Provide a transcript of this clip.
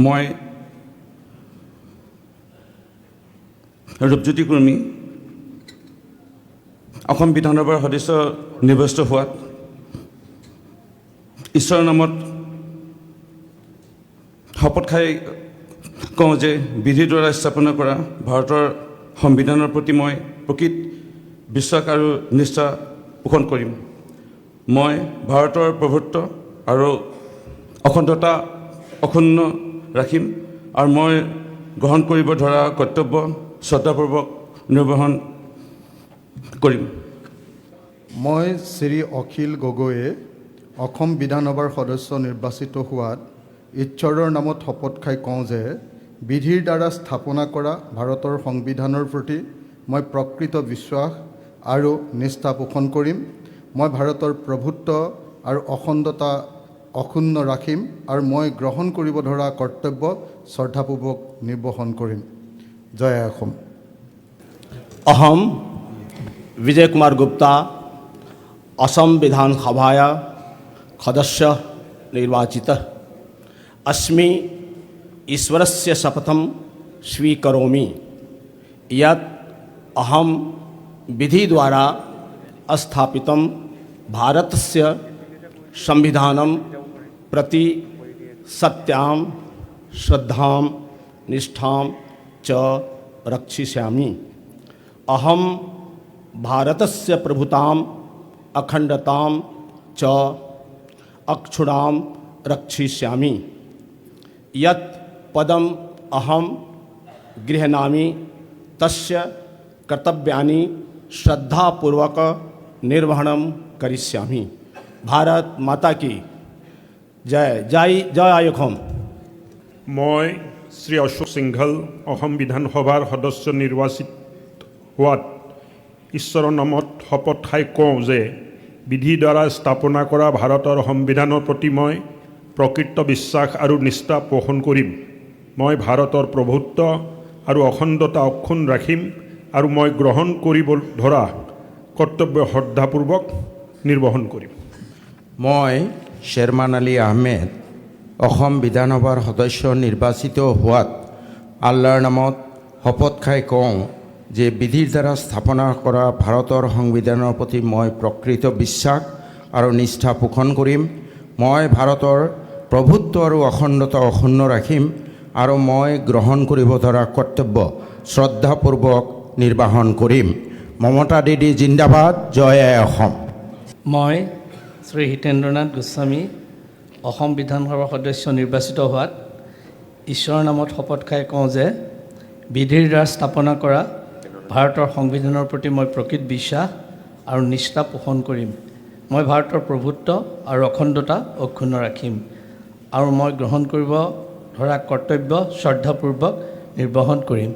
মই ৰূপজ্যোতি কুৰ্মী অসম বিধানসভাৰ সদস্য নিৰ্বাচিত হোৱাত ঈশ্বৰৰ নামত শপত খাই কওঁ যে বিধিৰ দ্বাৰা স্থাপনা কৰা ভাৰতৰ সংবিধানৰ প্ৰতি মই প্ৰকৃত বিশ্বাস আৰু নিষ্ঠা পোষণ কৰিম। মই ভাৰতৰ প্ৰভুত্ব আৰু অখণ্ডতা অক্ষুণ্ণ ৰাখিম আৰু মই গ্ৰহণ কৰিব ধৰা কৰ্তব্য শ্ৰদ্ধাপূৰ্বক নিৰ্বাহন কৰিম। মই শ্ৰী অখিল গগৈয়ে অসম বিধানসভাৰ সদস্য নিৰ্বাচিত হোৱাত ঈশ্বৰৰ নামত শপত খাই কওঁ যে বিধিৰ দ্বাৰা স্থাপনা কৰা ভাৰতৰ সংবিধানৰ প্ৰতি মই প্ৰকৃত বিশ্বাস আৰু নিষ্ঠা পোষণ কৰিম। মই ভাৰতৰ প্ৰভুত্ব আৰু অখণ্ডতা অক্ষুণ্ণ ৰাখিম আৰু মই গ্ৰহণ কৰিব ধৰা কৰ্তব্য শ্ৰদ্ধাপূৰ্বক নিৰ্বাহন কৰিম। জয় অসম। अहम विजय कुमार गुप्ता असम विधानसभाया सदस्य निर्वाचितः अस्मि। ईश्वरस्य शपथं स्वीकरोमि यत् अहम विधि द्वारा स्थापितं भारतस्य संविधानं प्रति सत्यां श्रद्धां निष्ठां च रक्षिष्यामि। अहम भारतस्य प्रभुताम् अखण्डतां च अक्षुणां रक्षिष्यामि। यत् पदम् अहं गृह्णामि तस्य कर्तव्यानि श्रद्धापूर्वक निर्वहणं करिष्यामि। भारत माता की जय। जय जय অসম। মই শ্ৰী অশোক সিংঘল অসম বিধানসভাৰ সদস্য নিৰ্বাচিত হোৱাত ঈশ্বৰৰ নামত শপত খাই কওঁ যে বিধি দ্বাৰা স্থাপনা কৰা ভাৰতৰ সংবিধানৰ প্ৰতি মই প্ৰকৃত বিশ্বাস আৰু নিষ্ঠা পোষণ কৰিম। মই ভাৰতৰ প্ৰভুত্ব আৰু অখণ্ডতা অক্ষুণ্ণ ৰাখিম আৰু মই গ্ৰহণ কৰিব ধৰা কৰ্তব্য শ্ৰদ্ধাপূৰ্বক নিৰ্বাহন কৰিম। মই শ্বেৰমান আলী আহমেদ অসম বিধানসভাৰ সদস্য নিৰ্বাচিত হোৱাত আল্লাৰ নামত শপত খাই কওঁ যে বিধিৰ দ্বাৰা স্থাপনা কৰা ভাৰতৰ সংবিধানৰ প্ৰতি মই প্ৰকৃত বিশ্বাস আৰু নিষ্ঠা পোষণ কৰিম। মই ভাৰতৰ প্ৰভুত্ব আৰু অখণ্ডতা অক্ষুণ্ণ ৰাখিম আৰু মই গ্ৰহণ কৰিব ধৰা কৰ্তব্য শ্ৰদ্ধাপূৰ্বক নিৰ্বাহন কৰিম। মমতা দিদি জিন্দাবাদ। জয় অসম। মই শ্ৰী হিতেন্দ্ৰনাথ গোস্বামী অসম বিধানসভাৰ সদস্য নিৰ্বাচিত হোৱাত ঈশ্বৰৰ নামত শপত খাই কওঁ যে বিধিৰ দ্বাৰা স্থাপনা কৰা ভাৰতৰ সংবিধানৰ প্ৰতি মই প্ৰকৃত বিশ্বাস আৰু নিষ্ঠা পোষণ কৰিম। মই ভাৰতৰ প্ৰভুত্ব আৰু অখণ্ডতা অক্ষুণ্ণ ৰাখিম আৰু মই গ্ৰহণ কৰিব ধৰা কৰ্তব্য শ্ৰদ্ধাপূৰ্বক নিৰ্বাহন কৰিম।